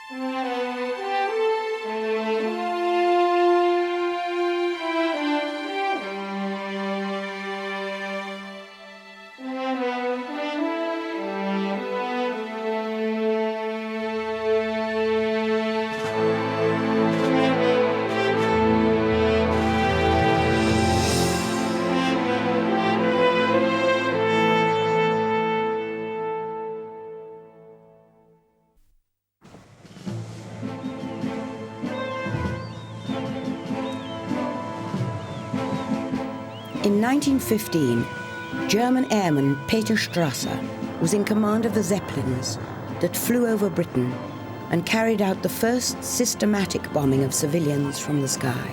In 1915, German airman Peter Strasser was in command of the Zeppelins that flew over Britain and carried out the first systematic bombing of civilians from the sky.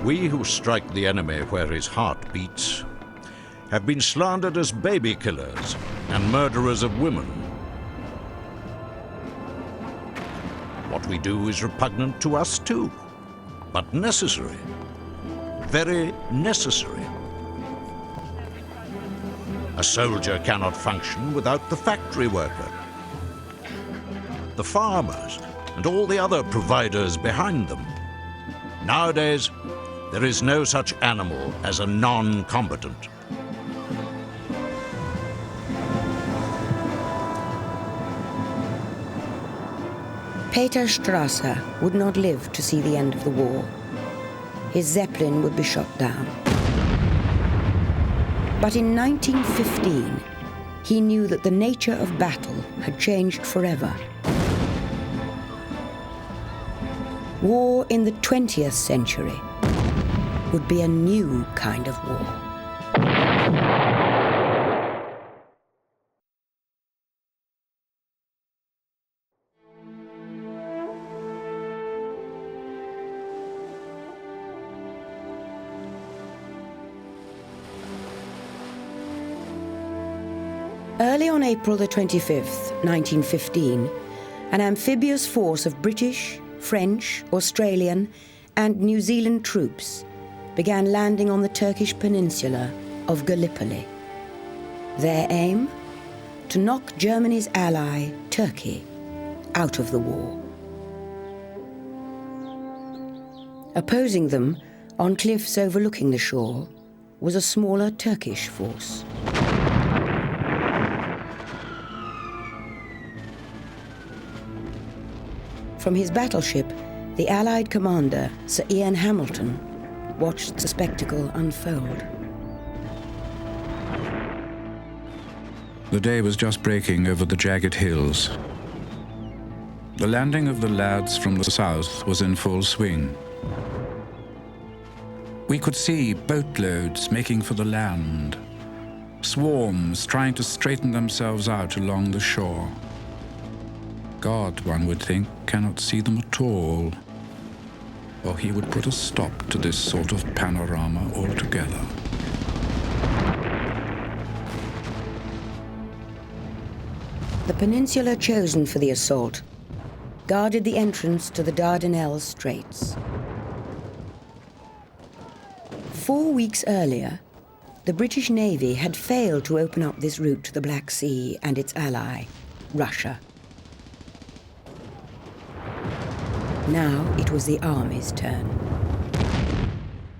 We who strike the enemy where his heart beats have been slandered as baby killers and murderers of women. What we do is repugnant to us too, but necessary, very necessary. A soldier cannot function without the factory worker, the farmers, and all the other providers behind them. Nowadays, there is no such animal as a non-combatant. Peter Strasser would not live to see the end of the war. His Zeppelin would be shot down. But in 1915, he knew that the nature of battle had changed forever. War in the 20th century would be a new kind of war. Early on April the 25th, 1915, an amphibious force of British, French, Australian, and New Zealand troops began landing on the Turkish peninsula of Gallipoli. Their aim? To knock Germany's ally, Turkey, out of the war. Opposing them, on cliffs overlooking the shore, was a smaller Turkish force. From his battleship, the Allied commander, Sir Ian Hamilton, watched the spectacle unfold. The day was just breaking over the jagged hills. The landing of the lads from the south was in full swing. We could see boatloads making for the land, swarms trying to straighten themselves out along the shore. God, one would think, cannot see them at all, or he would put a stop to this sort of panorama altogether. The peninsula chosen for the assault guarded the entrance to the Dardanelles Straits. 4 weeks earlier, the British Navy had failed to open up this route to the Black Sea and its ally, Russia. Now it was the Army's turn.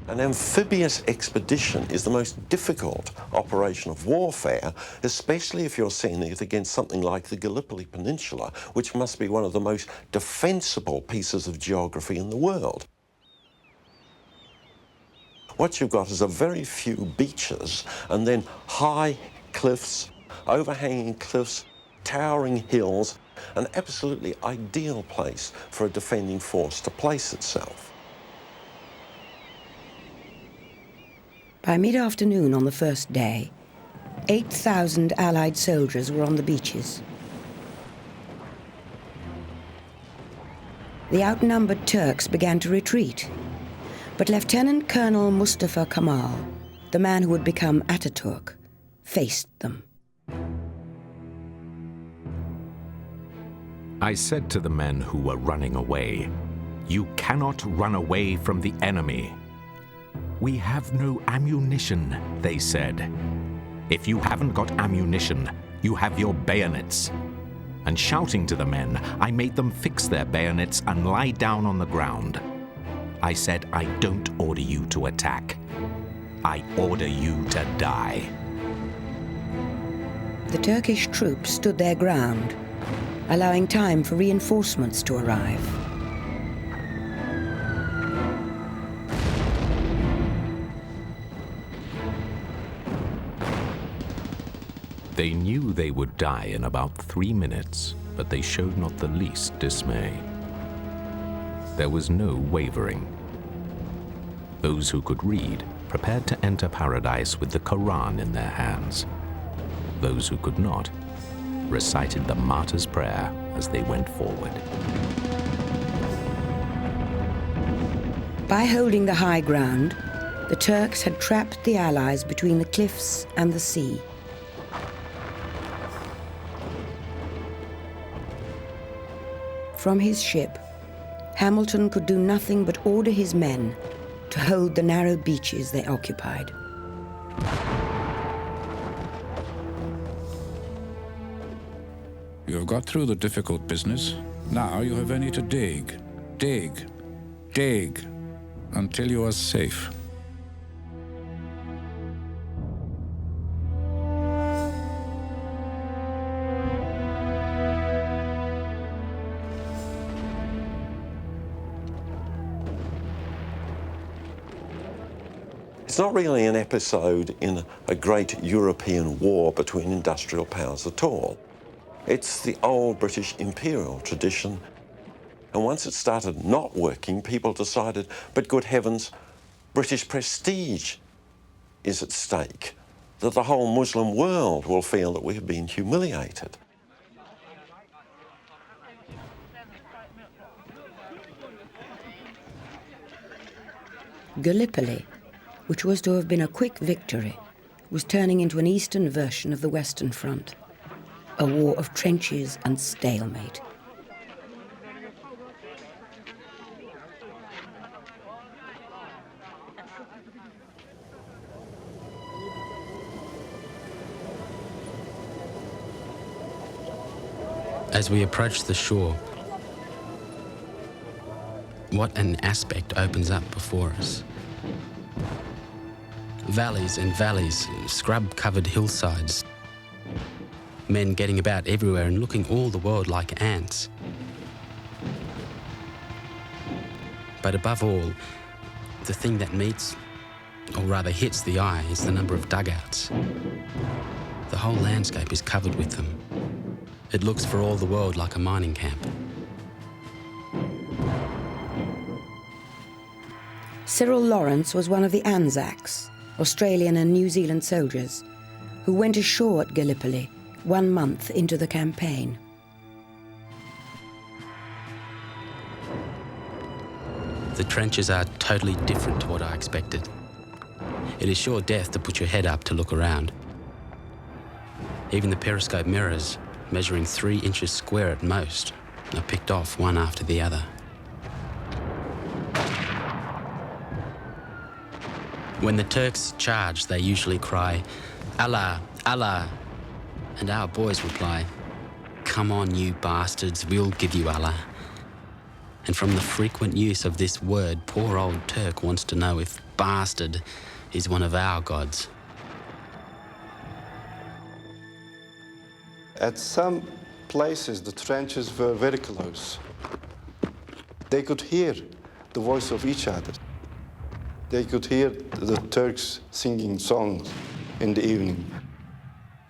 An amphibious expedition is the most difficult operation of warfare, especially if you're seeing it against something like the Gallipoli Peninsula, which must be one of the most defensible pieces of geography in the world. What you've got is a very few beaches and then high cliffs, overhanging cliffs, towering hills, an absolutely ideal place for a defending force to place itself. By mid-afternoon on the first day, 8,000 Allied soldiers were on the beaches. The outnumbered Turks began to retreat, but Lieutenant Colonel Mustafa Kemal, the man who would become Ataturk, faced them. I said to the men who were running away, "You cannot run away from the enemy." "We have no ammunition," they said. If you haven't got ammunition, you have your bayonets. And shouting to the men, I made them fix their bayonets and lie down on the ground. I said, I don't order you to attack. I order you to die. The Turkish troops stood their ground, allowing time for reinforcements to arrive. They knew they would die in about 3 minutes, but they showed not the least dismay. There was no wavering. Those who could read prepared to enter paradise with the Quran in their hands. Those who could not recited the martyr's prayer as they went forward. By holding the high ground, the Turks had trapped the Allies between the cliffs and the sea. From his ship, Hamilton could do nothing but order his men to hold the narrow beaches they occupied. You have got through the difficult business. Now you have only to dig, dig, dig, until you are safe. It's not really an episode in a great European war between industrial powers at all. It's the old British imperial tradition. And once it started not working, people decided, but good heavens, British prestige is at stake, that the whole Muslim world will feel that we have been humiliated. Gallipoli, which was to have been a quick victory, was turning into an eastern version of the Western Front, a war of trenches and stalemate. As we approach the shore, what an aspect opens up before us. Valleys and valleys, scrub-covered hillsides, men getting about everywhere and looking all the world like ants. But above all, the thing that meets, or rather hits the eye, is the number of dugouts. The whole landscape is covered with them. It looks for all the world like a mining camp. Cyril Lawrence was one of the Anzacs, Australian and New Zealand soldiers, who went ashore at Gallipoli 1 month into the campaign. The trenches are totally different to what I expected. It is sure death to put your head up to look around. Even the periscope mirrors, measuring 3 inches square at most, are picked off one after the other. When the Turks charge, they usually cry, Allah, Allah, and our boys reply, come on, you bastards, we'll give you Allah. And from the frequent use of this word, poor old Turk wants to know if bastard is one of our gods. At some places, the trenches were very close. They could hear the voice of each other. They could hear the Turks singing songs in the evening.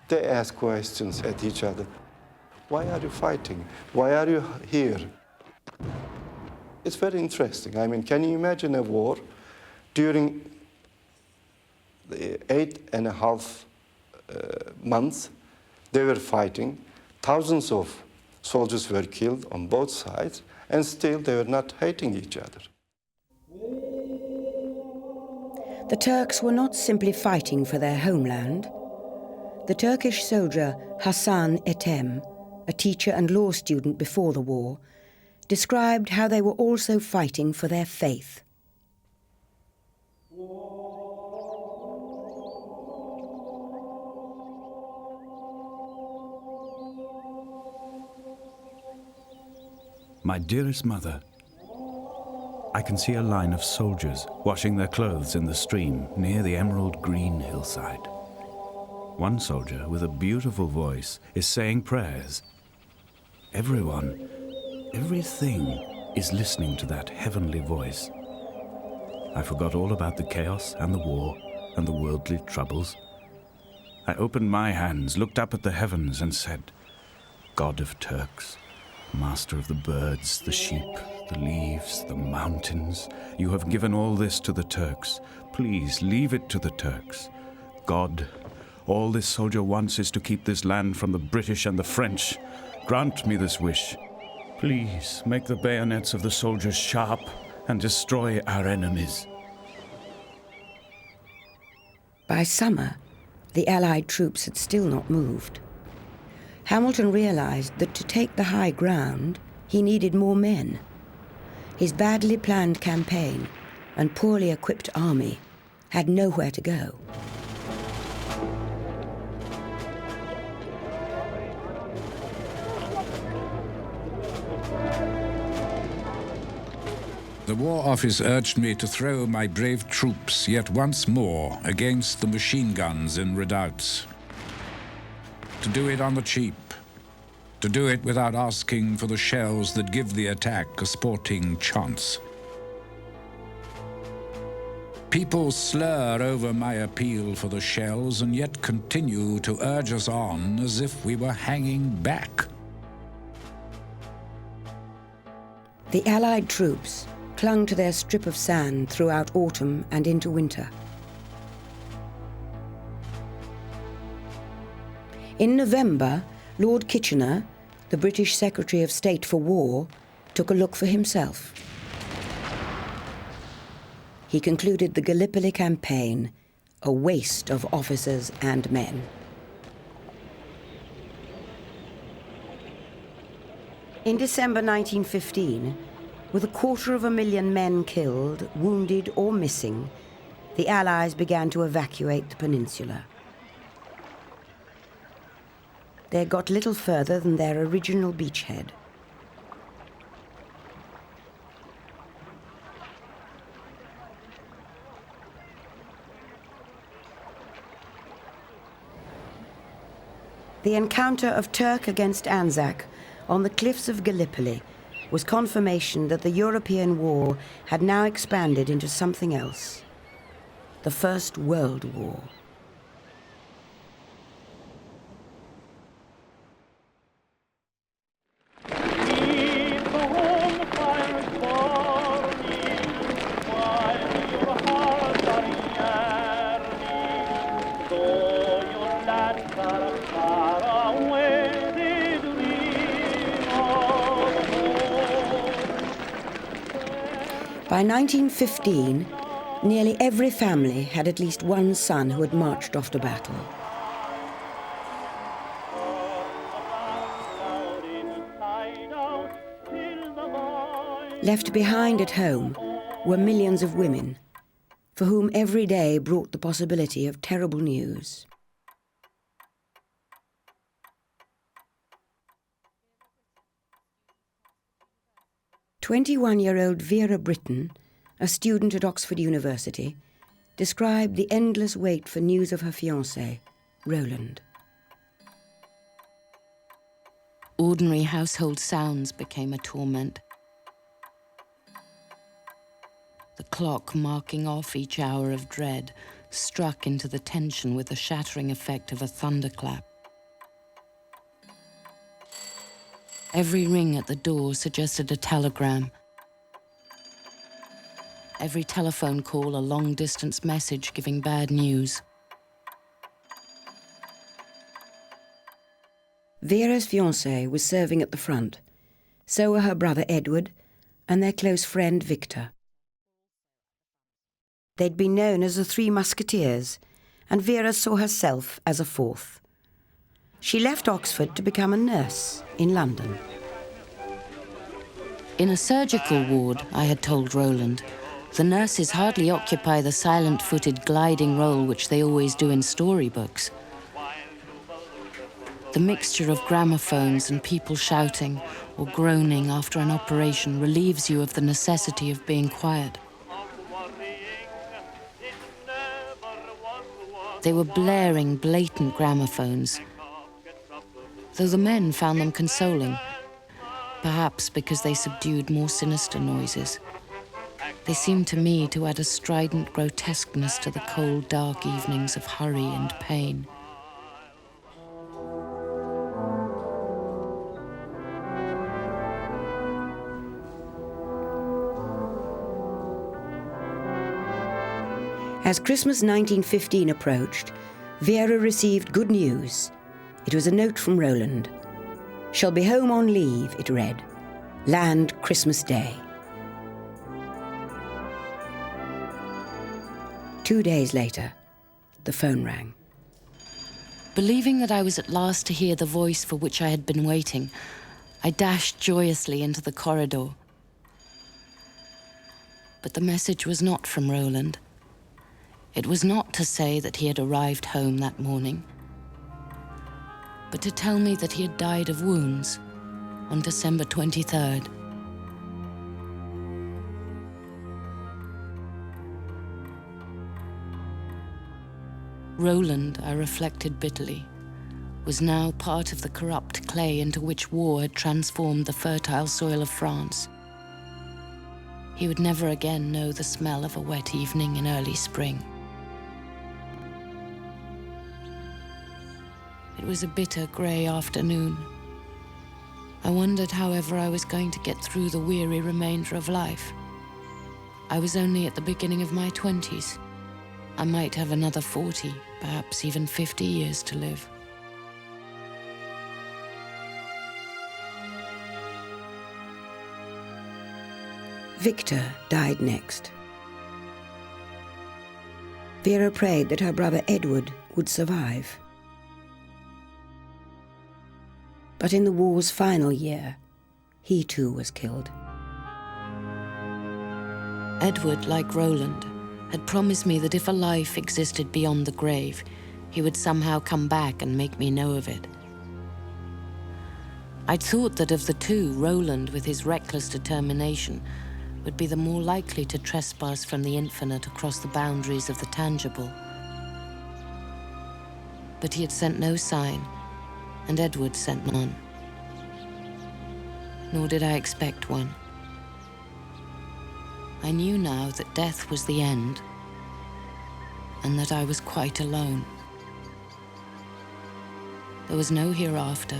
They asked questions at each other. Why are you fighting? Why are you here? It's very interesting. I mean, can you imagine a war during the 8.5 months they were fighting? Thousands of soldiers were killed on both sides, and still they were not hating each other. The Turks were not simply fighting for their homeland. The Turkish soldier Hasan Ethem, a teacher and law student before the war, described how they were also fighting for their faith. My dearest mother, I can see a line of soldiers washing their clothes in the stream near the emerald green hillside. One soldier with a beautiful voice is saying prayers. Everyone, everything is listening to that heavenly voice. I forgot all about the chaos and the war and the worldly troubles. I opened my hands, looked up at the heavens and said, God of Turks, master of the birds, the sheep, the leaves, the mountains, you have given all this to the Turks. Please leave it to the Turks. God, all this soldier wants is to keep this land from the British and the French. Grant me this wish. Please make the bayonets of the soldiers sharp and destroy our enemies. By summer, the Allied troops had still not moved. Hamilton realized that to take the high ground, he needed more men. His badly planned campaign and poorly equipped army had nowhere to go. The War Office urged me to throw my brave troops yet once more against the machine guns in redoubts. To do it on the cheap. To do it without asking for the shells that give the attack a sporting chance. People slur over my appeal for the shells and yet continue to urge us on as if we were hanging back. The Allied troops clung to their strip of sand throughout autumn and into winter. In November, Lord Kitchener, the British Secretary of State for War, took a look for himself. He concluded the Gallipoli campaign a waste of officers and men. In December 1915, with 250,000 men killed, wounded or missing, the Allies began to evacuate the peninsula. They had got little further than their original beachhead. The encounter of Turk against Anzac on the cliffs of Gallipoli was confirmation that the European war had now expanded into something else, the First World War. By 1915, nearly every family had at least one son who had marched off to battle. Left behind at home were millions of women, for whom every day brought the possibility of terrible news. "21-year-old Vera Britton, a student at Oxford University, described the endless wait for news of her fiancé, Roland. Ordinary household sounds became a torment. The clock marking off each hour of dread struck into the tension with the shattering effect of a thunderclap. Every ring at the door suggested a telegram. Every telephone call a long-distance message giving bad news. Vera's fiancé was serving at the front. So were her brother Edward and their close friend Victor. They'd been known as the Three Musketeers, and Vera saw herself as a fourth. She left Oxford to become a nurse in London. In a surgical ward, I had told Roland, the nurses hardly occupy the silent-footed gliding role which they always do in storybooks. The mixture of gramophones and people shouting or groaning after an operation relieves you of the necessity of being quiet. They were blaring, blatant gramophones, though the men found them consoling, perhaps because they subdued more sinister noises. They seemed to me to add a strident grotesqueness to the cold, dark evenings of hurry and pain. As Christmas 1915 approached, Vera received good news. It was a note from Roland. "Shall be home on leave," it read. "Land Christmas Day." 2 days later, the phone rang. Believing that I was at last to hear the voice for which I had been waiting, I dashed joyously into the corridor. But the message was not from Roland. It was not to say that he had arrived home that morning, but to tell me that he had died of wounds on December 23rd. Roland, I reflected bitterly, was now part of the corrupt clay into which war had transformed the fertile soil of France. He would never again know the smell of a wet evening in early spring. It was a bitter, grey afternoon. I wondered however I was going to get through the weary remainder of life. I was only at the beginning of my 20s. I might have another 40, perhaps even 50 years to live. Victor died next. Vera prayed that her brother Edward would survive. But in the war's final year, he too was killed. Edward, like Roland, had promised me that if a life existed beyond the grave, he would somehow come back and make me know of it. I'd thought that of the two, Roland, with his reckless determination, would be the more likely to trespass from the infinite across the boundaries of the tangible. But he had sent no sign, and Edward sent none. Nor did I expect one. I knew now that death was the end, and that I was quite alone. There was no hereafter,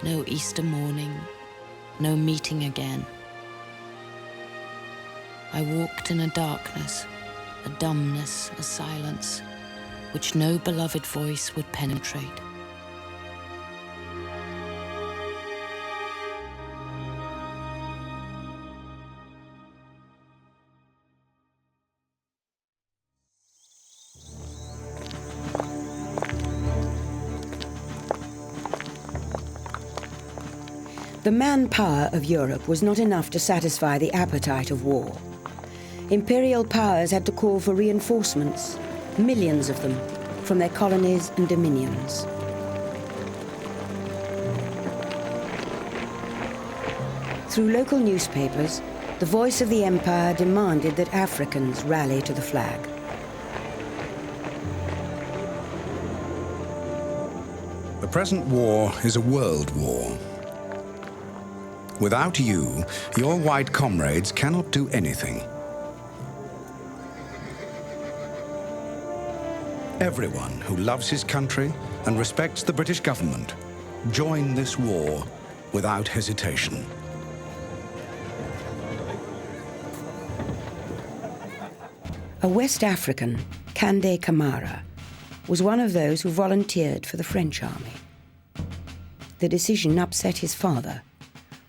no Easter morning, no meeting again. I walked in a darkness, a dumbness, a silence, which no beloved voice would penetrate. The manpower of Europe was not enough to satisfy the appetite of war. Imperial powers had to call for reinforcements, millions of them, from their colonies and dominions. Through local newspapers, the voice of the empire demanded that Africans rally to the flag. The present war is a world war. Without you, your white comrades cannot do anything. Everyone who loves his country and respects the British government, join this war without hesitation. A West African, Kande Kamara, was one of those who volunteered for the French army. The decision upset his father,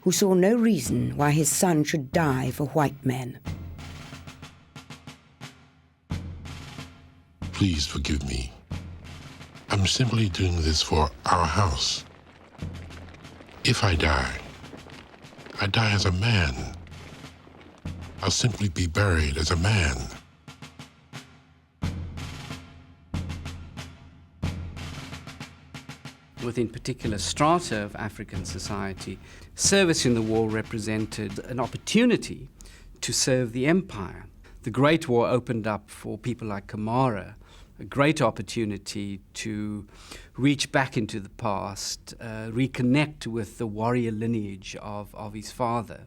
who saw no reason why his son should die for white men. Please forgive me. I'm simply doing this for our house. If I die as a man. I'll simply be buried as a man. within particular strata of African society, service in the war represented an opportunity to serve the empire. The Great War opened up for people like Kamara a great opportunity to reach back into the past, reconnect with the warrior lineage of his father,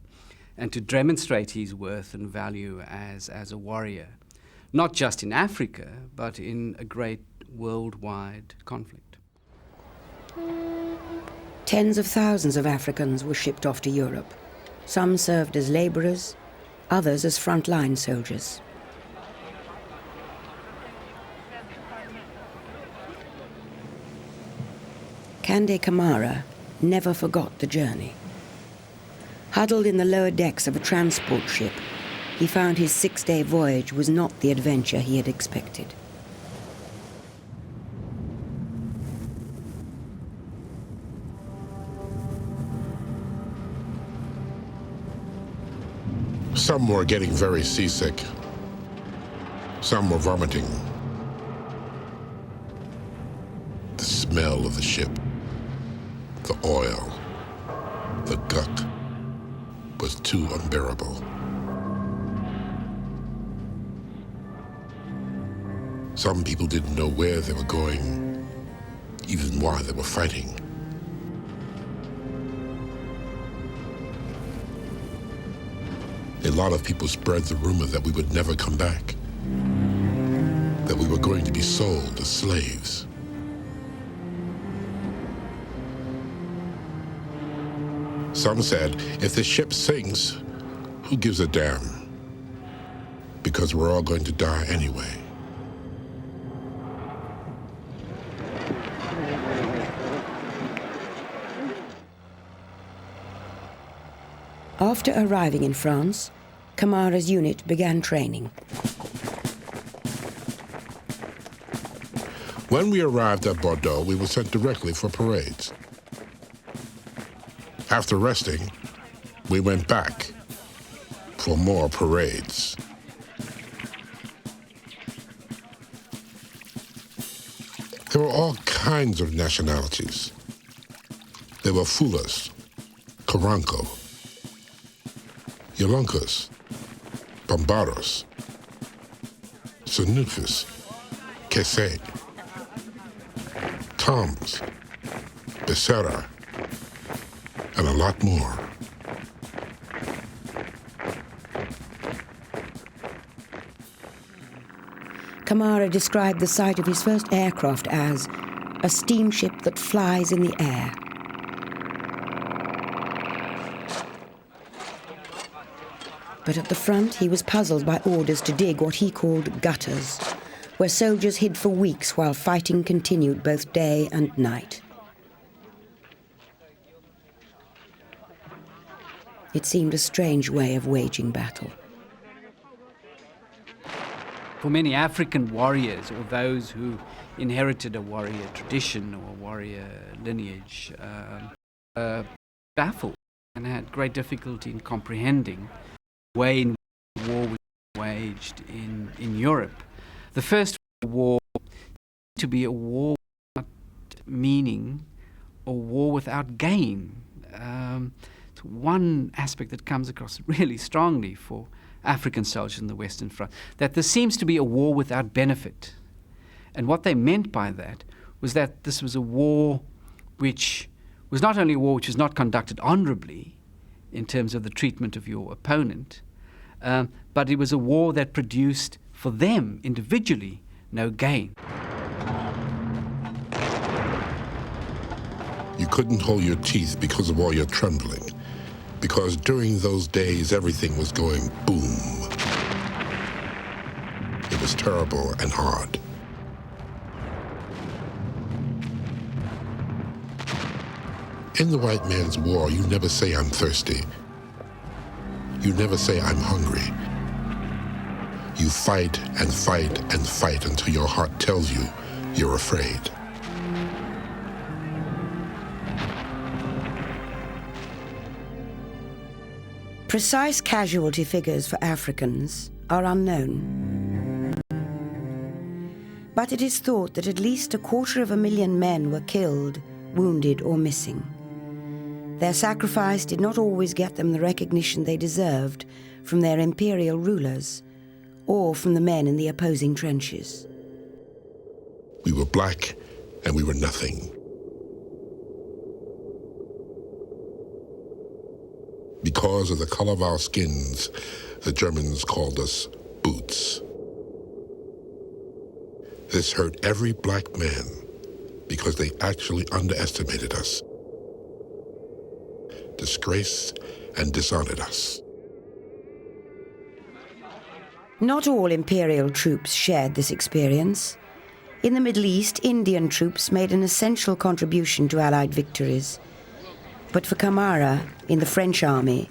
and to demonstrate his worth and value as a warrior, not just in Africa, but in a great worldwide conflict. Tens of thousands of Africans were shipped off to Europe. Some served as labourers, others as frontline soldiers. Kande Kamara never forgot the journey. Huddled in the lower decks of a transport ship, he found his 6-day voyage was not the adventure he had expected. Some were getting very seasick. Some were vomiting. The smell of the ship, the oil, the gut was too unbearable. Some people didn't know where they were going, even why they were fighting. A lot of people spread the rumor that we would never come back, that we were going to be sold as slaves. Some said, if the ship sinks, who gives a damn? Because we're all going to die anyway. After arriving in France, Kamara's unit began training. When we arrived at Bordeaux, we were sent directly for parades. After resting, we went back for more parades. There were all kinds of nationalities. There were Fulas, Karanko, Yolunkas, Bambaros, Sanufis, Kese, Toms, Becerra, and a lot more. Kamara described the sight of his first aircraft as a steamship that flies in the air. But at the front, he was puzzled by orders to dig what he called gutters, where soldiers hid for weeks while fighting continued both day and night. It seemed a strange way of waging battle. For many African warriors, or those who inherited a warrior tradition or warrior lineage, baffled and had great difficulty in comprehending the way in which the war was waged in Europe. The First War seemed to be a war without meaning or war without gain. It's one aspect that comes across really strongly for African soldiers in the Western Front, that there seems to be a war without benefit. And what they meant by that was that this was a war which was not only a war which was not conducted honorably in terms of the treatment of your opponent, but it was a war that produced for them individually no gain. You couldn't hold your teeth because of all your trembling, because during those days everything was going boom. It was terrible and hard. In the white man's war, you never say I'm thirsty. You never say I'm hungry. You fight and fight and fight until your heart tells you you're afraid. Precise casualty figures for Africans are unknown. But it is thought that at least 250,000 men were killed, wounded or missing. Their sacrifice did not always get them the recognition they deserved from their imperial rulers or from the men in the opposing trenches. We were black and we were nothing. Because of the color of our skins, the Germans called us boots. This hurt every black man because they actually underestimated us, disgraced and dishonored us. Not all imperial troops shared this experience. In the Middle East, Indian troops made an essential contribution to Allied victories. But for Camara, in the French army,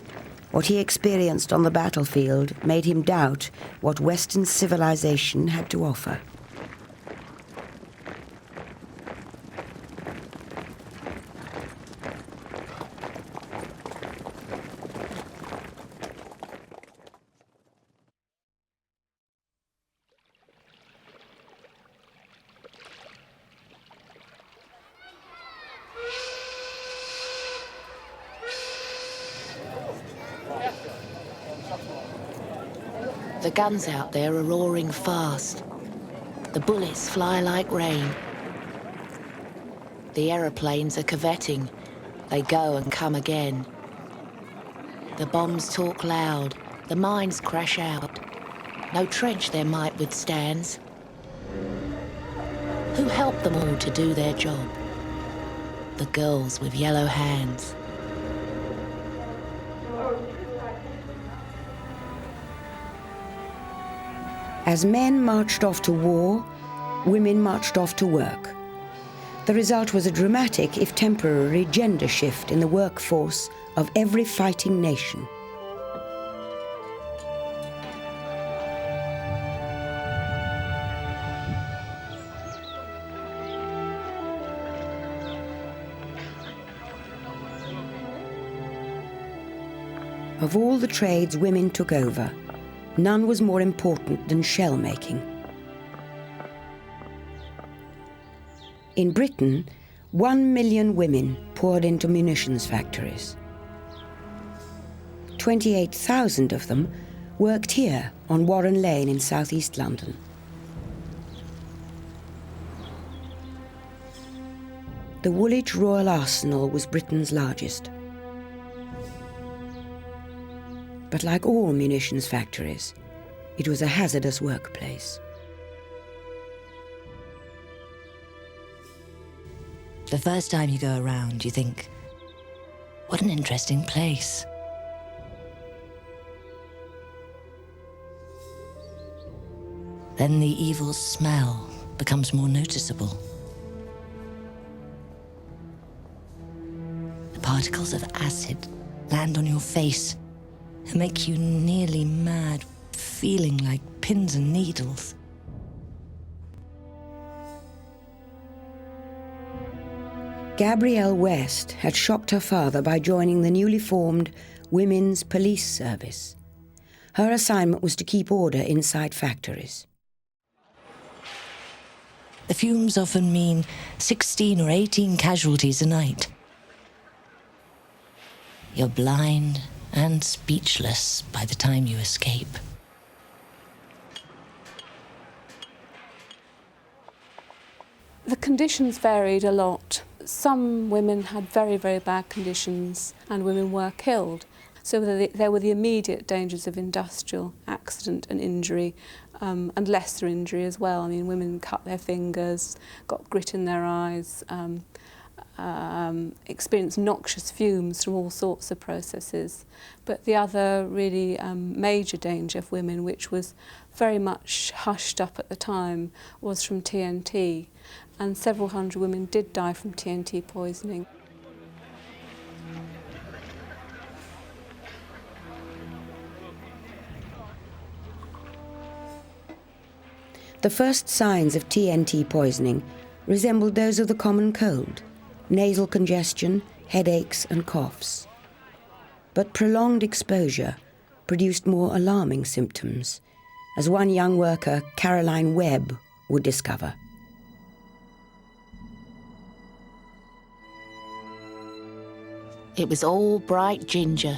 what he experienced on the battlefield made him doubt what Western civilization had to offer. The guns out there are roaring fast. The bullets fly like rain. The aeroplanes are curvetting. They go and come again. The bombs talk loud. The mines crash out. No trench their might withstands. Who helped them all to do their job? The girls with yellow hands. As men marched off to war, women marched off to work. The result was a dramatic, if temporary, gender shift in the workforce of every fighting nation. Of all the trades women took over, none was more important than shell making. In Britain, 1 million women poured into munitions factories. 28,000 of them worked here on Warren Lane in southeast London. The Woolwich Royal Arsenal was Britain's largest. But like all munitions factories, it was a hazardous workplace. The first time you go around, you think, what an interesting place. Then the evil smell becomes more noticeable. The particles of acid land on your face and make you nearly mad, feeling like pins and needles. Gabrielle West had shocked her father by joining the newly formed Women's Police Service. Her assignment was to keep order inside factories. The fumes often mean 16 or 18 casualties a night. You're blind and speechless by the time you escape. The conditions varied a lot. Some women had very, very bad conditions and women were killed. So there were the immediate dangers of industrial accident and injury, and lesser injury as well. I mean, women cut their fingers, got grit in their eyes, experienced noxious fumes from all sorts of processes. But the other really major danger of women, which was very much hushed up at the time, was from TNT. And several hundred women did die from TNT poisoning. The first signs of TNT poisoning resembled those of the common cold: nasal congestion, headaches and coughs. But prolonged exposure produced more alarming symptoms, as one young worker, Caroline Webb, would discover. It was all bright ginger,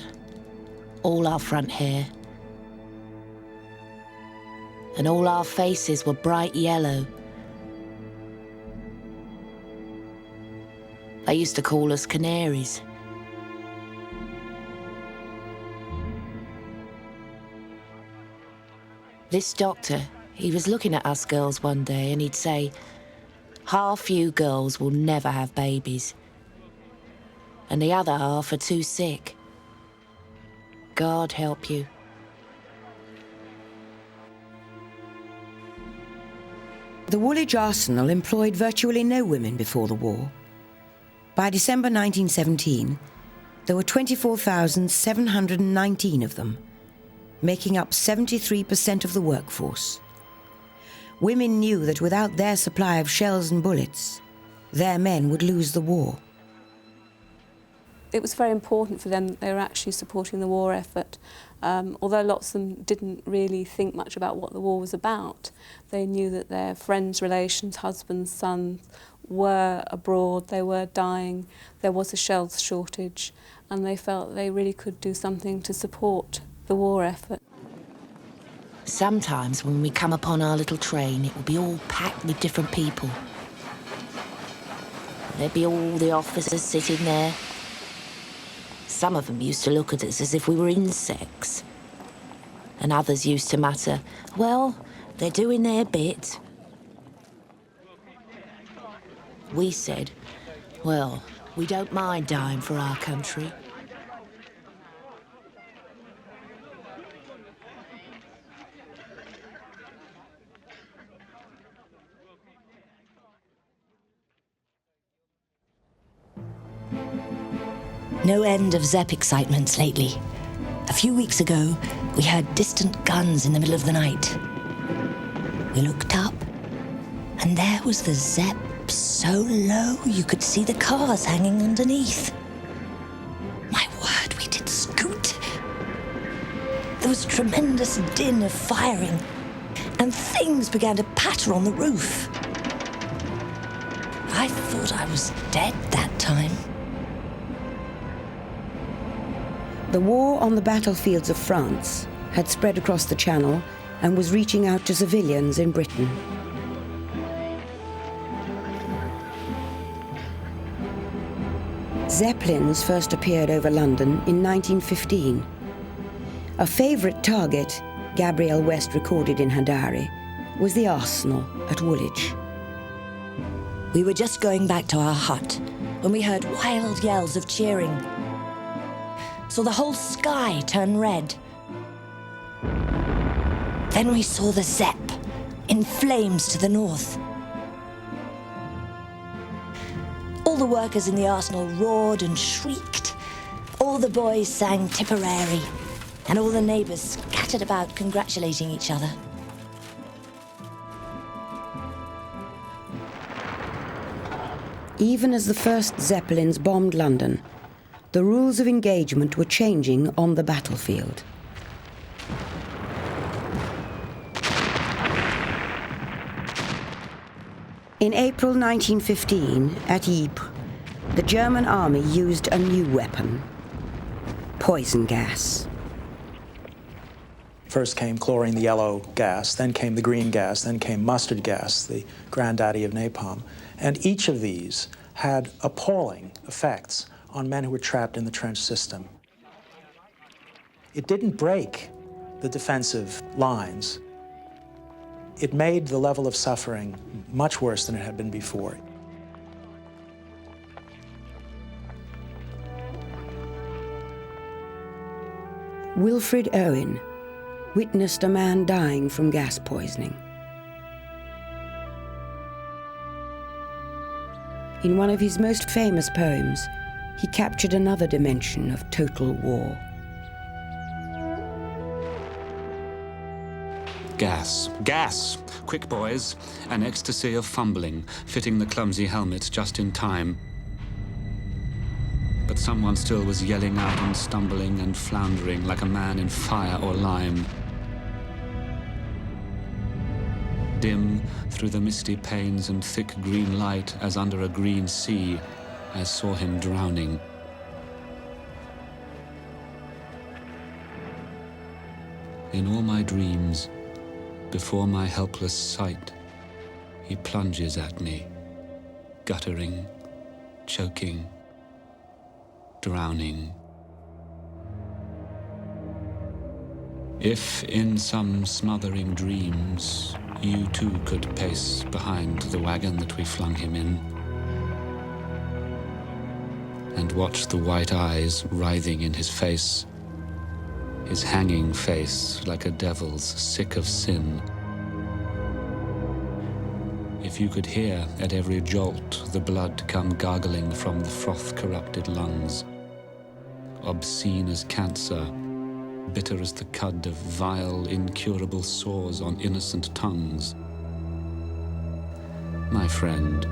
all our front hair. And all our faces were bright yellow. They used to call us canaries. This doctor, he was looking at us girls one day and he'd say, half you girls will never have babies, and the other half are too sick. God help you. The Woolwich Arsenal employed virtually no women before the war. By December 1917, there were 24,719 of them, making up 73% of the workforce. Women knew that without their supply of shells and bullets, their men would lose the war. It was very important for them that they were actually supporting the war effort. Although lots of them didn't really think much about what the war was about, they knew that their friends, relations, husbands, sons were abroad, they were dying, there was a shells shortage, and they felt they really could do something to support the war effort. Sometimes when we come upon our little train, it would be all packed with different people. There'd be all the officers sitting there. Some of them used to look at us as if we were insects. And others used to mutter, well, they're doing their bit. We said, well, we don't mind dying for our country. No end of Zepp excitements lately. A few weeks ago, we heard distant guns in the middle of the night. We looked up, and there was the Zepp so low you could see the cars hanging underneath. My word, we did scoot. There was a tremendous din of firing, and things began to patter on the roof. I thought I was dead that time. The war on the battlefields of France had spread across the Channel and was reaching out to civilians in Britain. Zeppelins first appeared over London in 1915. A favourite target, Gabrielle West recorded in her diary, was the Arsenal at Woolwich. We were just going back to our hut when we heard wild yells of cheering. Saw the whole sky turn red. Then we saw the Zepp in flames to the north. All the workers in the arsenal roared and shrieked. All the boys sang Tipperary, and all the neighbours scattered about congratulating each other. Even as the first Zeppelins bombed London, the rules of engagement were changing on the battlefield. In April 1915, at Ypres, the German army used a new weapon: poison gas. First came chlorine, the yellow gas, then came the green gas, then came mustard gas, the granddaddy of napalm. And each of these had appalling effects on men who were trapped in the trench system. It didn't break the defensive lines. It made the level of suffering much worse than it had been before. Wilfred Owen witnessed a man dying from gas poisoning. In one of his most famous poems, he captured another dimension of total war. Gas. Gas! Quick, boys. An ecstasy of fumbling, fitting the clumsy helmet just in time. But someone still was yelling out and stumbling and floundering like a man in fire or lime. Dim through the misty panes and thick green light as under a green sea, I saw him drowning. In all my dreams, before my helpless sight, he plunges at me, guttering, choking, drowning. If in some smothering dreams you too could pace behind the wagon that we flung him in, and watch the white eyes writhing in his face, his hanging face like a devil's sick of sin. If you could hear at every jolt the blood come gargling from the froth-corrupted lungs, obscene as cancer, bitter as the cud of vile, incurable sores on innocent tongues. My friend,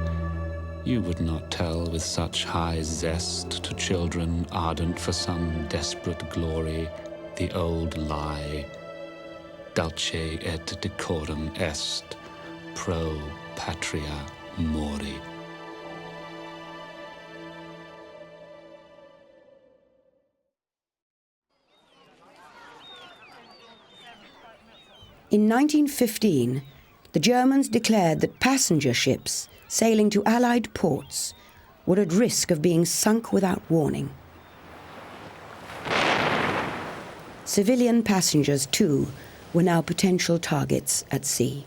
you would not tell with such high zest to children ardent for some desperate glory the old lie, dulce et decorum est, pro patria mori. In 1915, the Germans declared that passenger ships sailing to Allied ports were at risk of being sunk without warning. Civilian passengers, too, were now potential targets at sea.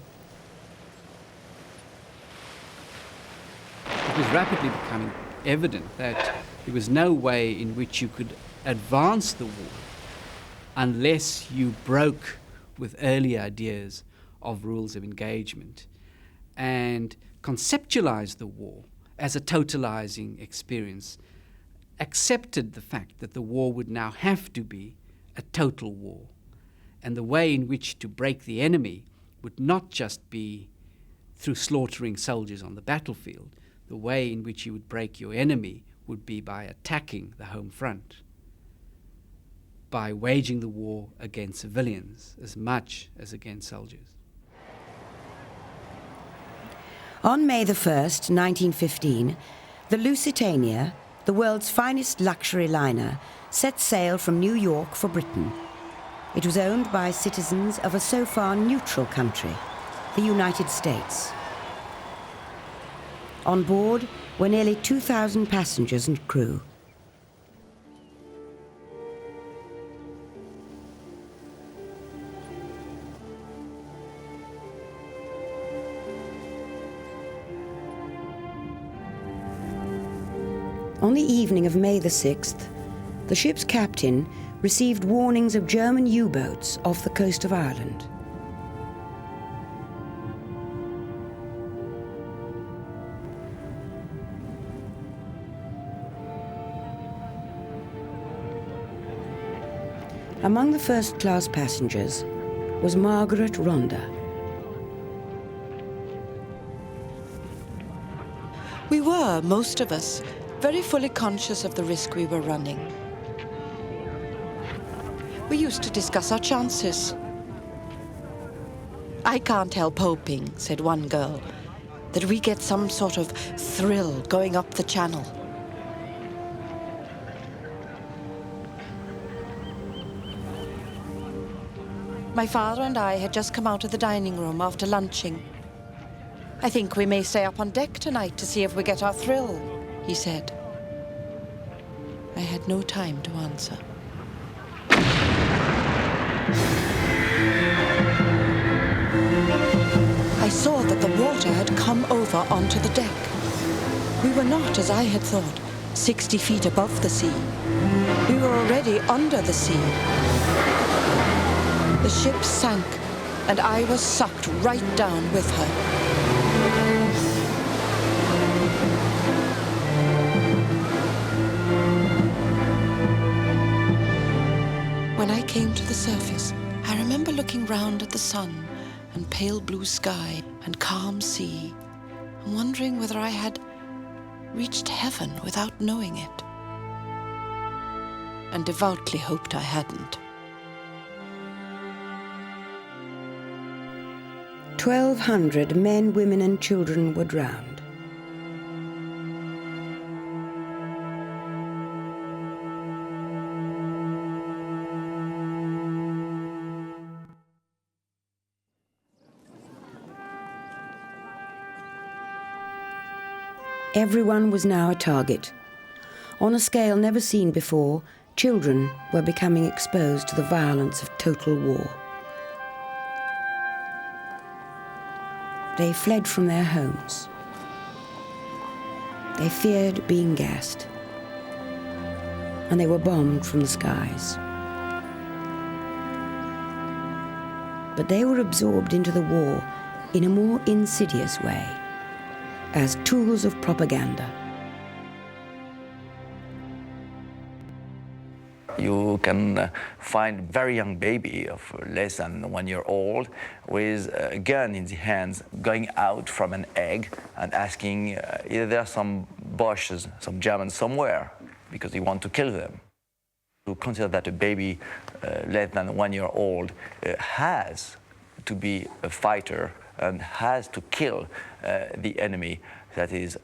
It was rapidly becoming evident that there was no way in which you could advance the war unless you broke with early ideas of rules of engagement and conceptualized the war as a totalizing experience, accepted the fact that the war would now have to be a total war, and the way in which to break the enemy would not just be through slaughtering soldiers on the battlefield. The way in which you would break your enemy would be by attacking the home front, by waging the war against civilians as much as against soldiers. On May the 1st, 1915, the Lusitania, the world's finest luxury liner, set sail from New York for Britain. It was owned by citizens of a so far neutral country, the United States. On board were nearly 2,000 passengers and crew. On the evening of May the 6th, the ship's captain received warnings of German U-boats off the coast of Ireland. Among the first-class passengers was Margaret Ronda. We were, most of us, very fully conscious of the risk we were running. We used to discuss our chances. "I can't help hoping," said one girl, "that we get some sort of thrill going up the channel." My father and I had just come out of the dining room after lunching. "I think we may stay up on deck tonight to see if we get our thrill," he said. I had no time to answer. I saw that the water had come over onto the deck. We were not, as I had thought, 60 feet above the sea. We were already under the sea. The ship sank, and I was sucked right down with her. When I came to the surface, I remember looking round at the sun and pale blue sky and calm sea, and wondering whether I had reached heaven without knowing it, and devoutly hoped I hadn't. 1,200 men, women and children were drowned. Everyone was now a target. On a scale never seen before, children were becoming exposed to the violence of total war. They fled from their homes. They feared being gassed. And they were bombed from the skies. But they were absorbed into the war in a more insidious way, as tools of propaganda. You can find a very young baby of less than 1 year old with a gun in the hands going out from an egg and asking if there are some Boches, some Germans somewhere, because he wants to kill them. To consider that a baby less than 1 year old has to be a fighter and has to kill the enemy, that is,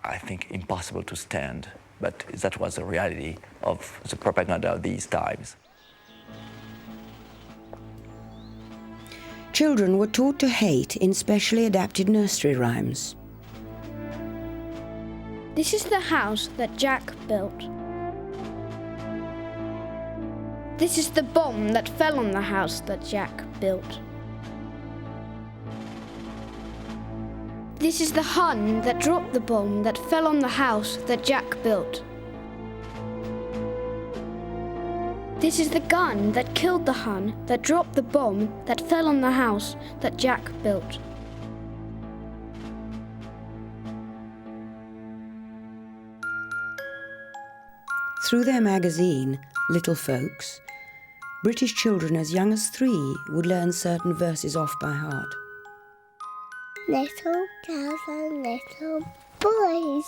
I think, impossible to stand. But that was the reality of the propaganda of these times. Children were taught to hate in specially adapted nursery rhymes. This is the house that Jack built. This is the bomb that fell on the house that Jack built. This is the Hun that dropped the bomb that fell on the house that Jack built. This is the gun that killed the Hun that dropped the bomb that fell on the house that Jack built. Through their magazine, Little Folks, British children as young as 3 would learn certain verses off by heart. Little girls and little boys,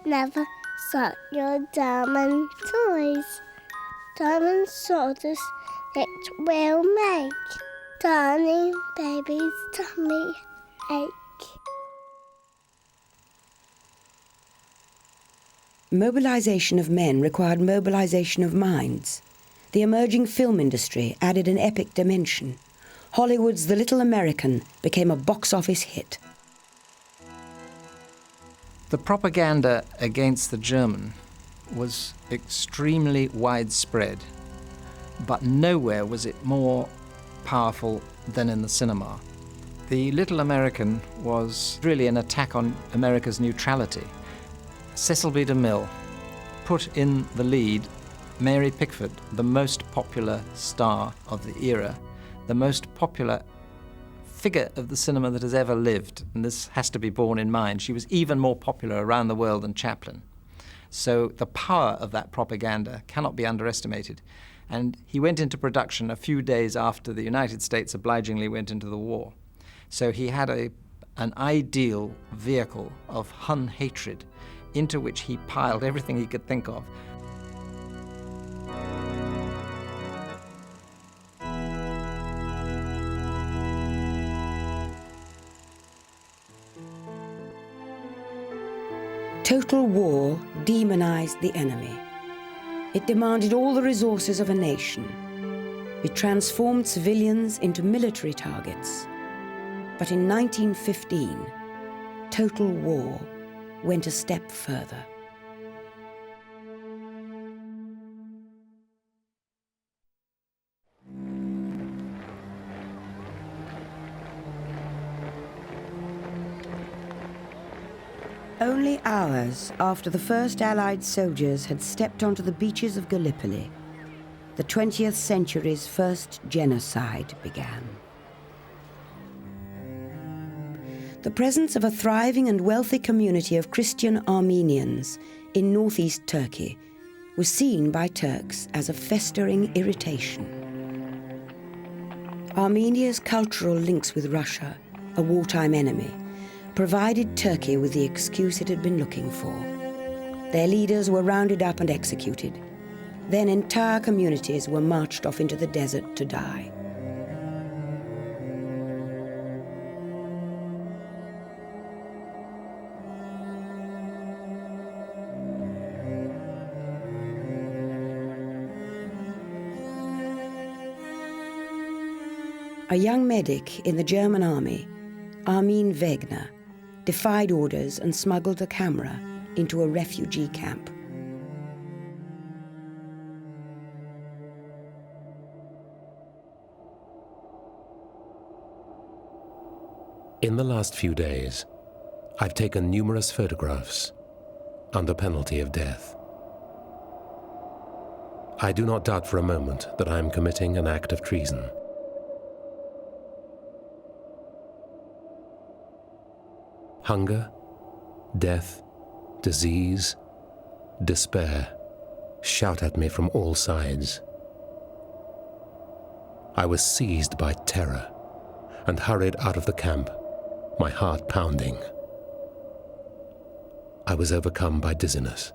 never suck your diamond toys. Diamond soldiers it will make darling baby's tummy ache. Mobilization of men required mobilization of minds. The emerging film industry added an epic dimension. Hollywood's The Little American became a box office hit. The propaganda against the German was extremely widespread, but nowhere was it more powerful than in the cinema. The Little American was really an attack on America's neutrality. Cecil B. DeMille put in the lead Mary Pickford, the most popular star of the era, the most popular figure of the cinema that has ever lived, and this has to be borne in mind. She was even more popular around the world than Chaplin. So the power of that propaganda cannot be underestimated. And he went into production a few days after the United States obligingly went into the war. So he had an ideal vehicle of Hun hatred into which he piled everything he could think of. Total war demonized the enemy. It demanded all the resources of a nation. It transformed civilians into military targets. But in 1915, total war went a step further. Only hours after the first Allied soldiers had stepped onto the beaches of Gallipoli, the 20th century's first genocide began. The presence of a thriving and wealthy community of Christian Armenians in northeast Turkey was seen by Turks as a festering irritation. Armenia's cultural links with Russia, a wartime enemy, provided Turkey with the excuse it had been looking for. Their leaders were rounded up and executed. Then entire communities were marched off into the desert to die. A young medic in the German army, Armin Wegener, defied orders and smuggled a camera into a refugee camp. In the last few days, I've taken numerous photographs under penalty of death. I do not doubt for a moment that I am committing an act of treason. Hunger, death, disease, despair shout at me from all sides. I was seized by terror and hurried out of the camp, my heart pounding. I was overcome by dizziness,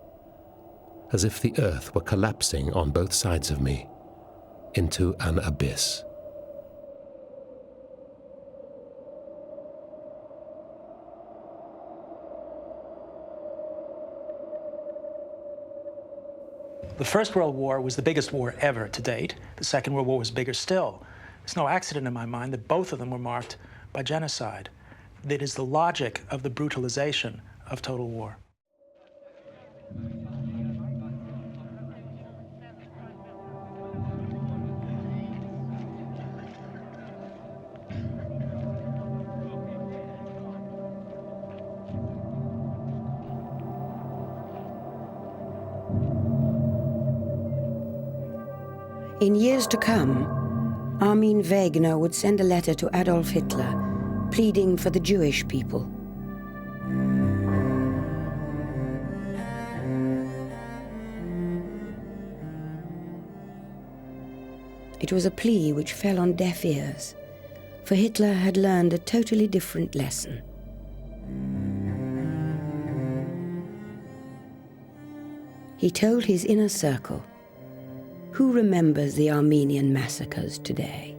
as if the earth were collapsing on both sides of me into an abyss. The First World War was the biggest war ever to date. The Second World War was bigger still. It's no accident in my mind that both of them were marked by genocide. It is the logic of the brutalization of total war. In years to come, Armin Wegener would send a letter to Adolf Hitler pleading for the Jewish people. It was a plea which fell on deaf ears, for Hitler had learned a totally different lesson. He told his inner circle, "Who remembers the Armenian massacres today?"